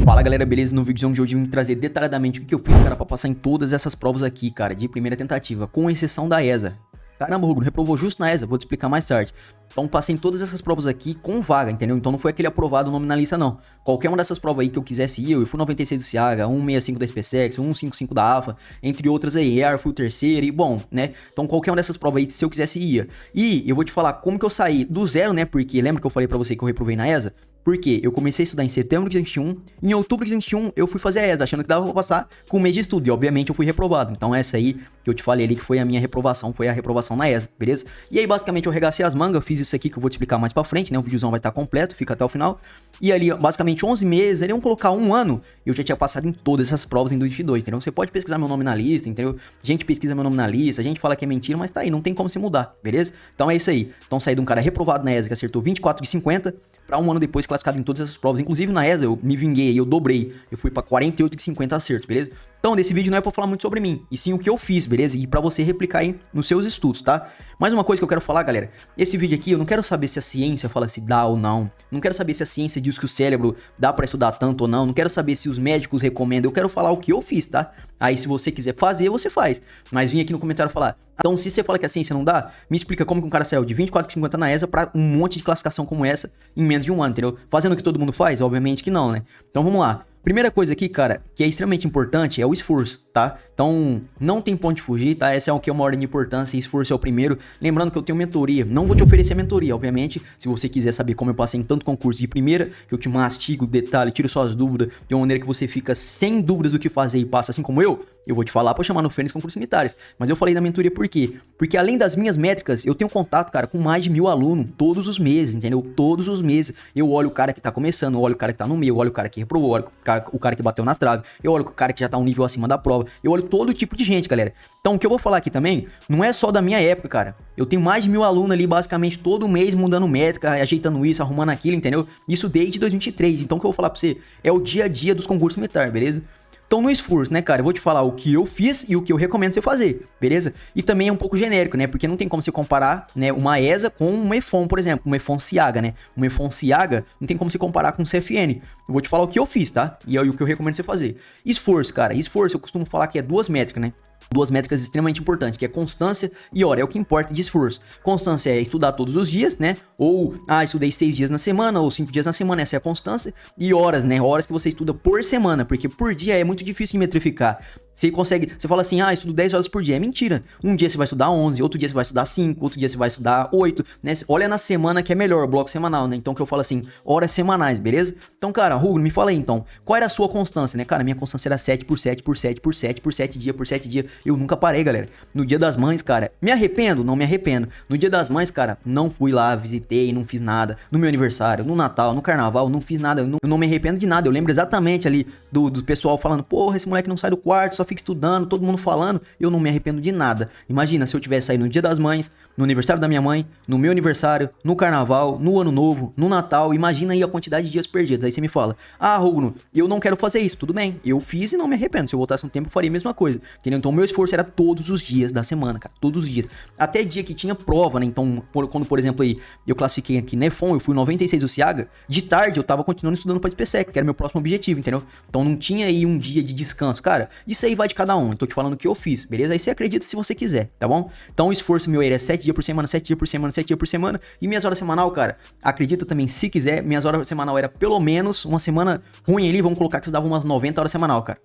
Fala galera, beleza? No vídeo de hoje eu vim trazer detalhadamente o que eu fiz, cara, pra passar em todas essas provas aqui, cara, de primeira tentativa, com exceção da ESA. Caramba, Rugno, reprovou justo na ESA, vou te explicar mais tarde. Então passei em todas essas provas aqui com vaga, entendeu? Então não foi aquele aprovado nominalista não. Qualquer uma dessas provas aí que eu quisesse ir, eu fui 96 do Ciaga, 165 da SpaceX, 155 da AFA, entre outras aí, EAR, fui o terceiro e bom, né? Então qualquer uma dessas provas aí, se eu quisesse ia. E eu vou te falar como que eu saí do zero, né? Porque lembra que eu falei pra você que eu reprovei na ESA? Porque eu comecei a estudar em setembro de 2021, em outubro de 2021 eu fui fazer a ESA, achando que dava pra passar com um mês de estudo, e obviamente eu fui reprovado. Então essa aí que eu te falei ali que foi a minha reprovação, foi a reprovação na ESA, beleza? E aí basicamente eu regacei as mangas, fiz isso aqui que eu vou te explicar mais pra frente, né? O videozão vai estar completo, fica até o final. E ali, basicamente 11 meses, ali vamos colocar um ano, eu já tinha passado em todas essas provas em 2022, entendeu? Você pode pesquisar meu nome na lista, entendeu? Gente pesquisa meu nome na lista, a gente fala que é mentira, mas tá aí, não tem como se mudar, beleza? Então é isso aí. Então saí de um cara reprovado na ESA que acertou 24 de 50 pra um ano depois classificado em todas essas provas. Inclusive na ESA eu me vinguei, eu dobrei, eu fui pra 48 de 50 acertos, beleza? Então, nesse vídeo não é pra falar muito sobre mim, e sim o que eu fiz, beleza? E pra você replicar aí nos seus estudos, tá? Mais uma coisa que eu quero falar, galera, esse vídeo aqui eu não quero saber se a ciência fala se dá ou não, não quero saber se a ciência diz que o cérebro dá pra estudar tanto ou não, não quero saber se os médicos recomendam, eu quero falar o que eu fiz, tá? Aí se você quiser fazer, você faz, mas vim aqui no comentário falar, então se você fala que a ciência não dá, me explica como que um cara saiu de 24 de 50 na ESA pra um monte de classificação como essa em menos de um ano, entendeu? Fazendo o que todo mundo faz? Obviamente que não, né? Então vamos lá. Primeira coisa aqui, cara, que é extremamente importante é o esforço, tá? Então, não tem ponto de fugir, tá? Essa é o que é uma ordem de importância, esforço é o primeiro. Lembrando que eu tenho mentoria, não vou te oferecer mentoria, obviamente. Se você quiser saber como eu passei em tanto concurso de primeira, que eu te mastigo, detalhe, tiro suas dúvidas, de uma maneira que você fica sem dúvidas do que fazer e passa assim como eu vou te falar pra chamar no Fênix Concursos Militares. Mas eu falei da mentoria por quê? Porque além das minhas métricas, eu tenho contato, cara, com mais de 1000 alunos todos os meses, entendeu? Todos os meses. Eu olho o cara que tá começando, eu olho o cara que tá no meio, eu olho o cara que reprovou, eu olho o cara que bateu na trave, eu olho o cara que já tá um nível acima da prova, eu olho todo tipo de gente, galera. Então o que eu vou falar aqui também, não é só da minha época, cara. Eu tenho mais de 1000 alunos ali, basicamente, todo mês mudando métrica, ajeitando isso, arrumando aquilo, entendeu? Isso desde 2023. Então o que eu vou falar pra você é o dia a dia dos concursos militares, beleza? Então no esforço, né, cara, eu vou te falar o que eu fiz e o que eu recomendo você fazer, beleza? E também é um pouco genérico, né, porque não tem como você comparar, né, uma ESA com uma EFON, por exemplo, uma EFON Ciaga, né? Uma EFON Ciaga não tem como você comparar com um CFN. Eu vou te falar o que eu fiz, tá? E o que eu recomendo você fazer. Esforço, cara, esforço eu costumo falar que é duas métricas, né? Duas métricas extremamente importantes, que é constância e hora, é o que importa de esforço. Constância é estudar todos os dias, né? Ou, estudei 6 dias na semana, ou 5 dias na semana, essa é a constância. E horas, né? Horas que você estuda por semana, porque por dia é muito difícil de metrificar. Você consegue, você fala assim, estudo 10 horas por dia, é mentira. Um dia você vai estudar 11, outro dia você vai estudar 5, outro dia você vai estudar 8, né? Olha na semana que é melhor, o bloco semanal, né? Então que eu falo assim, horas semanais, beleza? Então, cara, Rugno, me fala aí então, qual era a sua constância, né? Cara, minha constância era 7 por 7 por 7 por 7 por 7 dias por 7 dias. Eu nunca parei, galera. No dia das mães, cara, me arrependo? Não me arrependo. No dia das mães, cara, não fui lá, visitei, não fiz nada. No meu aniversário, no Natal, no Carnaval, não fiz nada. Eu não me arrependo de nada. Eu lembro exatamente ali do pessoal falando, porra, esse moleque não sai do quarto, só fica estudando, todo mundo falando. Eu não me arrependo de nada. Imagina se eu tivesse saído no dia das mães, no aniversário da minha mãe, no meu aniversário, no Carnaval, no Ano Novo, no Natal. Imagina aí a quantidade de dias perdidos. Aí você me fala, Rugno, eu não quero fazer isso. Tudo bem, eu fiz e não me arrependo. Se eu voltasse no tempo, eu faria a mesma coisa. Entendeu? Então, o meu esforço era todos os dias da semana, cara. Todos os dias. Até dia que tinha prova, né? Então, quando, por exemplo, aí, eu classifiquei aqui na EFON, eu fui 96 do Ciaga, de tarde eu tava continuando estudando pra SpaceX, que era meu próximo objetivo, entendeu? Então, não tinha aí um dia de descanso. Cara, isso aí vai de cada um. Eu tô te falando o que eu fiz, beleza? Aí você acredita se você quiser, tá bom? Então, o esforço meu era 7 dias por semana, 7 dias por semana, 7 dias por semana. E minhas horas semanal, cara, acredita também, se quiser, minhas horas semanal era pelo menos uma semana ruim ali, vamos colocar que eu dava umas 90 horas semanal, cara.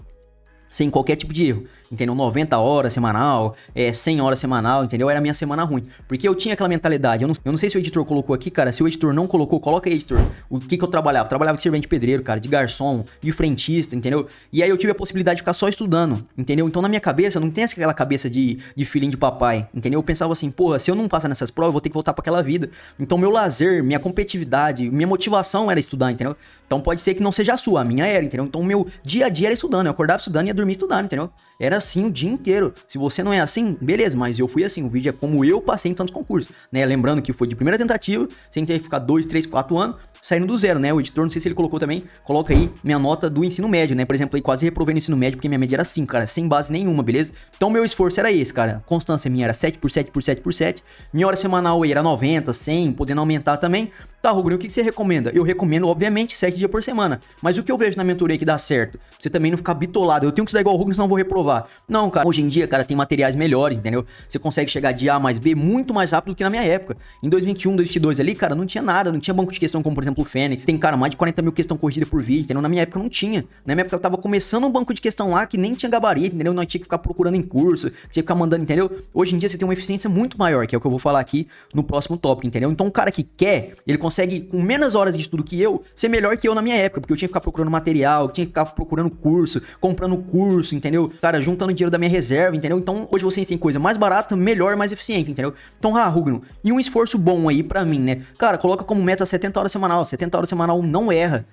Sem qualquer tipo de erro, entendeu? 90 horas semanal, 100 horas semanal, entendeu? Era a minha semana ruim. Porque eu tinha aquela mentalidade, eu não sei se o editor colocou aqui, cara, se o editor não colocou, coloca aí, editor. O que eu trabalhava? Eu trabalhava de servente pedreiro, cara, de garçom, de frentista, entendeu? E aí eu tive a possibilidade de ficar só estudando, entendeu? Então na minha cabeça, não tem aquela cabeça de filhinho de papai, entendeu? Eu pensava assim, porra, se eu não passar nessas provas, eu vou ter que voltar pra aquela vida. Então meu lazer, minha competitividade, minha motivação era estudar, entendeu? Então pode ser que não seja a sua, a minha era, entendeu? Então meu dia a dia era estudando, eu acordava estudando e ia dormir estudando, entendeu? Era assim o dia inteiro. Se você não é assim, beleza, mas eu fui assim. O vídeo é como eu passei em tantos concursos, né? Lembrando que foi de primeira tentativa, sem ter que ficar 2, 3, 4 anos. saindo do zero, né? O editor, não sei se ele colocou também, coloca aí minha nota do ensino médio, né? Por exemplo, aí quase reprovei no ensino médio, porque minha média era 5, cara, sem base nenhuma, beleza? Então meu esforço era esse, cara. Constância minha era 7 por 7 por 7 por 7. Minha hora semanal aí era 90, 100, podendo aumentar também. Tá, Rugno, o que você recomenda? Eu recomendo, obviamente, 7 dias por semana. Mas o que eu vejo na mentoria que dá certo? Você também não ficar bitolado. Eu tenho que estudar igual o Rugno, senão eu vou reprovar. Não, cara. Hoje em dia, cara, tem materiais melhores, entendeu? Você consegue chegar de A mais B muito mais rápido do que na minha época. Em 2021, 2022 ali, cara, não tinha nada. Não tinha banco de questão como, por exemplo, o Fênix. Tem, cara, mais de 40 mil questão corrigida por vídeo, entendeu? Na minha época não tinha. Na minha época eu tava começando um banco de questão lá que nem tinha gabarito, entendeu? Nós tinha que ficar procurando em curso, tinha que ficar mandando, entendeu? Hoje em dia você tem uma eficiência muito maior, que é o que eu vou falar aqui no próximo tópico, entendeu? Então o cara que quer, ele consegue, com menos horas de estudo que eu, ser melhor que eu na minha época, porque eu tinha que ficar procurando material, eu tinha que ficar procurando curso, comprando curso, entendeu? Cara, juntando dinheiro da minha reserva, entendeu? Então, hoje vocês têm coisa mais barata, melhor, mais eficiente, entendeu? Então, Rugno, e um esforço bom aí pra mim, né? Cara, coloca como meta 70 horas semanal, 70 horas semanal não erra,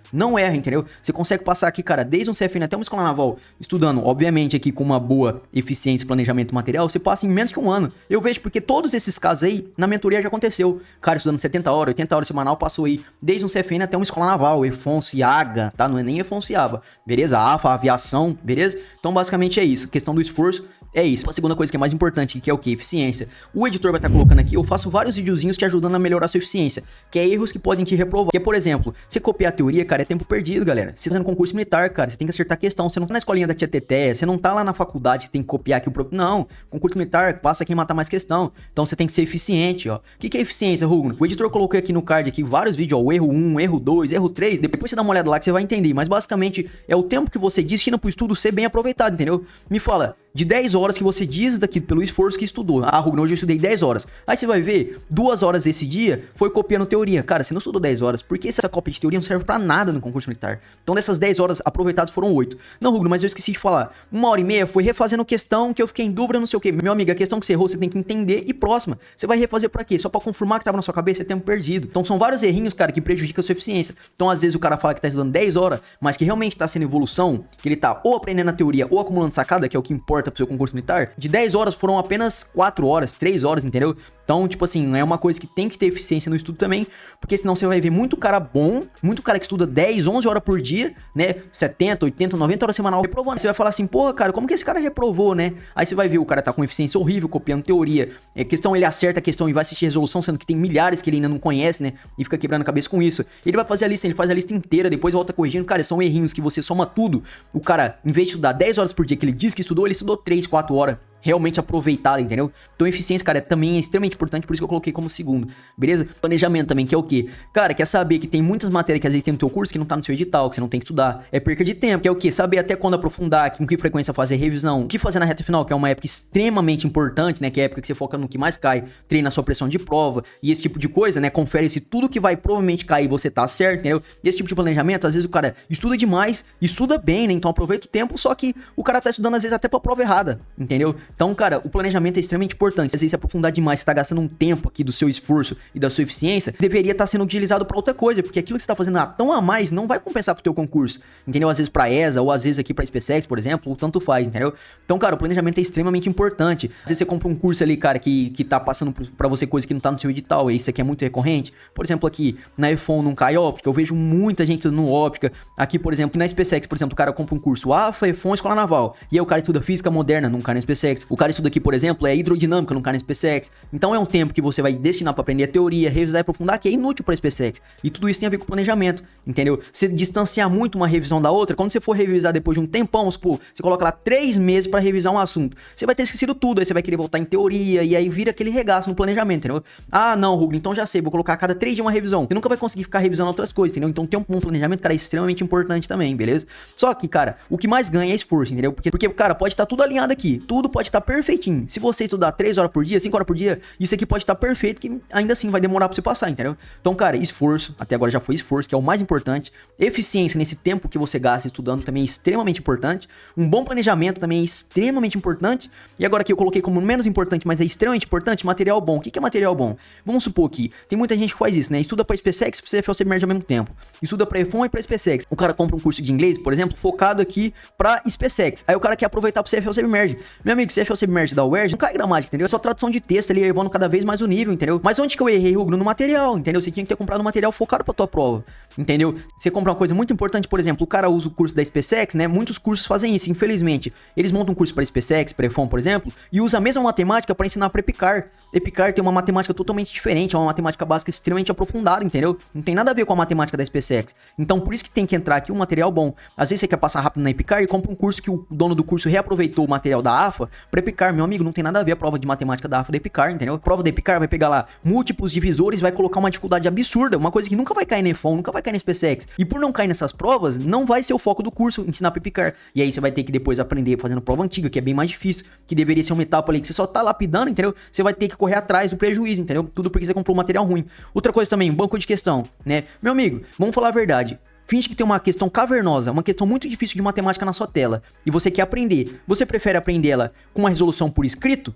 entendeu? Você consegue passar aqui, cara, desde um CFN até uma escola naval, estudando, obviamente, aqui com uma boa eficiência, planejamento material, você passa em menos que um ano. Eu vejo porque todos esses casos aí, na mentoria já aconteceu. Cara, estudando 70 horas, 80 horas semanal, passou aí desde um CFN até uma escola naval, EFONS, IAGA, tá? Não é nem EFONS, IABA, beleza? AFA, aviação, beleza? Então, basicamente é isso. Questão do esforço é isso. A segunda coisa que é mais importante, que é o que? Eficiência. O editor vai estar colocando aqui, eu faço vários videozinhos te ajudando a melhorar a sua eficiência, que é erros que podem te reprovar. Que, por exemplo, você copiar a teoria, cara, é tempo perdido, galera. Você tá no concurso militar, cara, você tem que acertar a questão. Você não tá na escolinha da tia Teté, você não tá lá na faculdade, você tem que copiar aqui o próprio. Não, concurso militar, passa quem matar mais questão. Então você tem que ser eficiente, ó. O que é eficiência, Rugno? O editor colocou aqui no card aqui vários vídeos, ó, o erro 1, erro 2, erro 3. Depois você dá uma olhada lá que você vai entender. Mas basicamente é o tempo que você destina pro estudo ser bem aproveitado, entendeu? Me fala, de 10 horas que você diz daqui pelo esforço que estudou. Ah, Rugno, hoje eu estudei 10 horas. Aí você vai ver, 2 horas desse dia foi copiando teoria. Cara, você não estudou 10 horas, porque essa cópia de teoria não serve pra nada no concurso militar. Então dessas 10 horas aproveitadas foram 8. Não, Rugno, mas eu esqueci de falar. 1h30 foi refazendo questão que eu fiquei em dúvida, não sei o que. Meu amigo, a questão que você errou, você tem que entender e próxima. Você vai refazer pra quê? Só pra confirmar que tava na sua cabeça, é tempo perdido. Então são vários errinhos, cara, que prejudicam a sua eficiência. Então às vezes o cara fala que tá estudando 10 horas, mas que realmente tá sendo evolução, que ele tá ou aprendendo a teoria ou acumulando sacada, que é o que importa pro seu concurso militar. De 10 horas foram apenas 4 horas, 3 horas, entendeu? Então, tipo assim, é uma coisa que tem que ter eficiência no estudo também, porque senão você vai ver muito cara bom, muito cara que estuda 10, 11 horas por dia, né? 70, 80, 90 horas semanal reprovando. Você vai falar assim, porra, cara, como que esse cara reprovou, né? Aí você vai ver, o cara tá com eficiência horrível, copiando teoria. É questão, ele acerta a questão e vai assistir resolução, sendo que tem milhares que ele ainda não conhece, né? E fica quebrando a cabeça com isso. Ele vai fazer a lista, ele faz a lista inteira, depois volta corrigindo. Cara, são errinhos que você soma tudo. O cara, em vez de estudar 10 horas por dia que ele diz que estudou, ele estudou 3, 4 horas. Realmente aproveitada, entendeu? Então eficiência, cara, também é extremamente importante, por isso que eu coloquei como segundo, beleza? Planejamento também, que é o quê? Cara, quer saber que tem muitas matérias que às vezes tem no teu curso que não tá no seu edital, que você não tem que estudar. É perca de tempo, que é o quê? Saber até quando aprofundar, com que frequência fazer revisão, o que fazer na reta final, que é uma época extremamente importante, né? Que é a época que você foca no que mais cai, treina a sua pressão de prova e esse tipo de coisa, né? Confere se tudo que vai provavelmente cair você tá certo, entendeu? E esse tipo de planejamento, às vezes o cara estuda demais, estuda bem, né? Então aproveita o tempo, só que o cara tá estudando às vezes até pra prova errada, entendeu? Então, cara, o planejamento é extremamente importante. Às vezes se aprofundar demais, você tá gastando um tempo aqui do seu esforço e da sua eficiência, deveria estar sendo utilizado pra outra coisa, porque aquilo que você tá fazendo tão a mais não vai compensar pro teu concurso, entendeu? Às vezes pra ESA, ou às vezes aqui pra SpaceX, por exemplo, ou tanto faz, entendeu? Então, cara, o planejamento é extremamente importante. Às vezes você compra um curso ali, cara, que tá passando pra você coisa que não tá no seu edital, e isso aqui é muito recorrente. Por exemplo, aqui na EFON não cai óptica, eu vejo muita gente estudando óptica. Aqui, por exemplo, na SpaceX, por exemplo, o cara compra um curso AFA, EFON, Escola Naval, e aí o cara estuda física moderna, não cai na SpaceX. O cara estuda aqui, por exemplo, é hidrodinâmica, não cai na SpaceX. Então é um tempo que você vai destinar pra aprender a teoria, revisar e aprofundar, que é inútil pra SpaceX. E tudo isso tem a ver com planejamento, entendeu? Você distanciar muito uma revisão da outra, quando você for revisar depois de um tempão, vamos supor, você coloca lá 3 meses pra revisar um assunto, você vai ter esquecido tudo, aí você vai querer voltar em teoria, e aí vira aquele regaço no planejamento, entendeu? Ah, não, Rugno, então já sei, vou colocar a cada 3 dias uma revisão. Você nunca vai conseguir ficar revisando outras coisas, entendeu? Então ter um bom planejamento, cara, é extremamente importante também, beleza? Só que, cara, o que mais ganha é esforço, entendeu? Porque cara, pode estar tudo alinhado aqui, tudo pode estar perfeitinho. Se você estudar 3 horas por dia, 5 horas por dia, isso aqui pode estar perfeito, que ainda assim vai demorar pra você passar, entendeu? Então, cara, esforço, até agora já foi esforço, que é o mais importante. Eficiência nesse tempo que você gasta estudando também é extremamente importante. Um bom planejamento também é extremamente importante. E agora aqui eu coloquei como menos importante, mas é extremamente importante, material bom. O que é material bom? Vamos supor que tem muita gente que faz isso, né? Estuda pra SpaceX e pra CFL Submerge ao mesmo tempo. Estuda pra EFON e pra SpaceX. O cara compra um curso de inglês, por exemplo, focado aqui pra SpaceX. Aí o cara quer aproveitar pro CFL CFL Submerge. Meu amigo, CFL Submerge da UERJ não cai gramática, entendeu? É só tradução de texto ali, elevando cada vez mais o nível, entendeu? Mas onde que eu errei, Rugno? No material, entendeu? Você tinha que ter comprado um material focado pra tua prova, entendeu? Você compra uma coisa muito importante, por exemplo, o cara usa o curso da SpaceX, né? Muitos cursos fazem isso, infelizmente. Eles montam um curso para SpaceX, para EFON, por exemplo, e usa a mesma matemática para ensinar para Epicar. Epicar tem uma matemática totalmente diferente, é uma matemática básica extremamente aprofundada, entendeu? Não tem nada a ver com a matemática da SpaceX. Então, por isso que tem que entrar aqui um material bom. Às vezes você quer passar rápido na Epicar e compra um curso que o dono do curso reaproveitou o material da AFA para Epicar. Meu amigo, não tem nada a ver a prova de matemática da AFA da Epicar, entendeu? A prova da Epicar vai pegar lá múltiplos divisores, vai colocar uma dificuldade absurda, uma coisa que nunca vai cair na EFON, nunca vai cair na SpaceX. E por não cair nessas provas, não vai ser o foco do curso ensinar para Epicar. E aí você vai ter que depois aprender fazendo prova antiga, que é bem mais difícil, que deveria ser uma etapa ali que você só tá lapidando, entendeu? Você vai ter que correr atrás do prejuízo, entendeu? Tudo porque você comprou um material ruim. Outra coisa também, banco de questão, né? Meu amigo, vamos falar a verdade. Finge que tem uma questão cavernosa, uma questão muito difícil de matemática na sua tela, e você quer aprender. Você prefere aprender ela com uma resolução por escrito?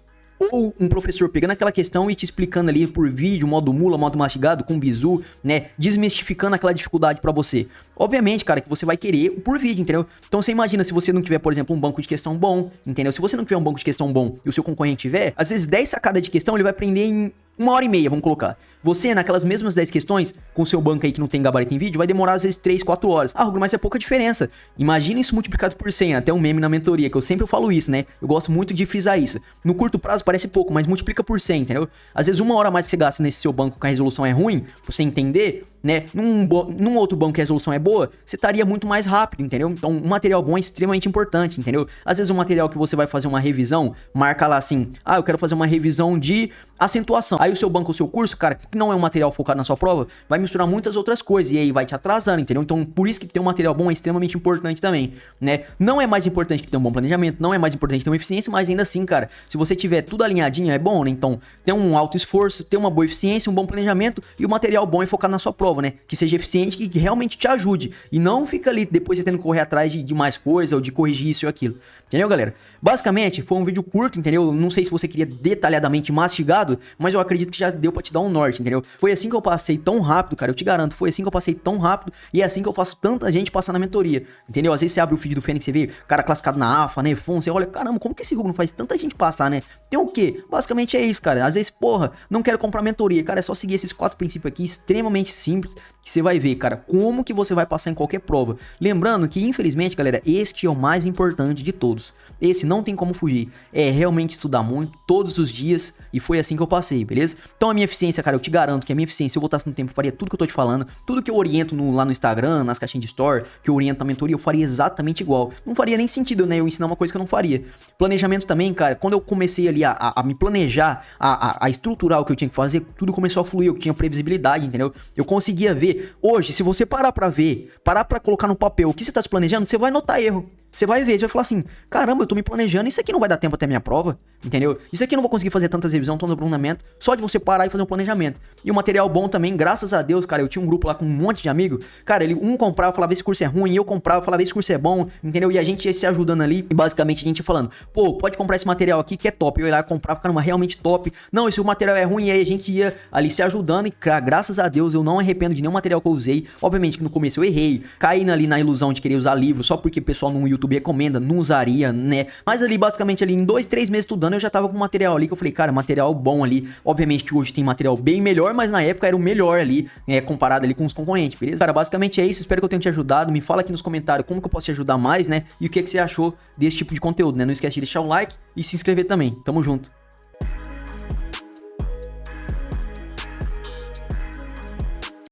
Ou um professor pegando aquela questão e te explicando ali por vídeo, modo mula, modo mastigado, com bizu, né? Desmistificando aquela dificuldade pra você. Obviamente, cara, que você vai querer por vídeo, entendeu? Então você imagina se você não tiver, por exemplo, um banco de questão bom, entendeu? Se você não tiver um banco de questão bom e o seu concorrente tiver, às vezes 10 sacadas de questão ele vai aprender em 1h30, vamos colocar. Você, naquelas mesmas 10 questões, com o seu banco aí que não tem gabarito em vídeo, vai demorar às vezes 3, 4 horas. Ah, Rugno, mas é pouca diferença. Imagina isso multiplicado por 100, até um meme na mentoria, que eu sempre falo isso, né? Eu gosto muito de frisar isso. No curto prazo parece pouco, mas multiplica por 100, entendeu? Às vezes 1 hora a mais que você gasta nesse seu banco que a resolução é ruim, pra você entender, né? Num outro banco que a resolução é boa, você estaria muito mais rápido, entendeu? Então, um material bom é extremamente importante, entendeu? Às vezes um material que você vai fazer uma revisão, marca lá assim, ah, eu quero fazer uma revisão de acentuação. Aí o seu banco, o seu curso, cara, que não é um material focado na sua prova, vai misturar muitas outras coisas e aí vai te atrasando, entendeu? Então, por isso que ter um material bom é extremamente importante também, né? Não é mais importante que ter um bom planejamento, não é mais importante ter uma eficiência, mas ainda assim, cara, se você tiver tudo alinhadinho, é bom, né? Então, ter um alto esforço, ter uma boa eficiência, um bom planejamento e o material bom é focado na sua prova, né? Que seja eficiente, que realmente te ajude e não fica ali depois você tendo que correr atrás de mais coisa ou de corrigir isso ou aquilo. Entendeu, galera? Basicamente, foi um vídeo curto, entendeu? Não sei se você queria detalhadamente mastigado, mas eu acredito que já deu pra te dar um norte, entendeu? Foi assim que eu passei tão rápido, cara, eu te garanto, foi assim que eu passei tão rápido e é assim que eu faço tanta gente passar na mentoria, entendeu? Às vezes você abre o feed do Fênix, você vê cara classificado na AFA, né, EFON, você olha, caramba, como que esse Rugno faz tanta gente passar, né? Tem o quê? Basicamente é isso, cara. Às vezes, porra, não quero comprar mentoria, cara, é só seguir esses 4 princípios aqui, extremamente simples, que você vai ver, cara, como que você vai passar em qualquer prova. Lembrando que, infelizmente, galera, este é o mais importante de todos. Esse não tem como fugir. É realmente estudar muito, todos os dias, e foi assim que eu passei, beleza? Então a minha eficiência, cara, eu te garanto que a minha eficiência, se eu voltasse no tempo, eu faria tudo que eu tô te falando, tudo que eu oriento lá no Instagram, nas caixinhas de store, que eu oriento na mentoria, eu faria exatamente igual. Não faria nem sentido, né, eu ensinar uma coisa que eu não faria. Planejamento também, cara, quando eu comecei ali a me planejar, a estruturar o que eu tinha que fazer, tudo começou a fluir, eu tinha previsibilidade, entendeu? Eu conseguia ver. Hoje, se você parar pra ver, parar pra colocar no papel o que você tá se planejando, você vai notar erro. Você vai ver, você vai falar assim, caramba, eu tô me planejando, isso aqui não vai dar tempo até minha prova, entendeu? Isso aqui eu não vou conseguir fazer tantas revisões, tanto aprofundamento, só de você parar e fazer um planejamento. E o material bom também, graças a Deus, cara, eu tinha um grupo lá com um monte de amigos, cara, um comprava, falava, esse curso é ruim, eu comprava, falava, esse curso é bom, entendeu? E a gente ia se ajudando ali, e basicamente a gente ia falando, pô, pode comprar esse material aqui que é top, eu ia lá comprar, caramba, realmente top, não, esse material é ruim, e aí a gente ia ali se ajudando, e cara, graças a Deus, eu não arrependo de nenhum material que eu usei, obviamente que no começo eu errei, caí ali na ilusão de querer usar livro, só porque o pessoal no YouTube recomenda, não usaria, né? Mas ali, basicamente, ali em 2, 3 meses estudando, eu já tava com material ali que eu falei, cara, material bom ali. Obviamente que hoje tem material bem melhor, mas na época era o melhor ali, comparado ali com os concorrentes, beleza? Cara, basicamente é isso. Espero que eu tenha te ajudado. Me fala aqui nos comentários como que eu posso te ajudar mais, né? E o que que você achou desse tipo de conteúdo, né? Não esquece de deixar o like e se inscrever também. Tamo junto.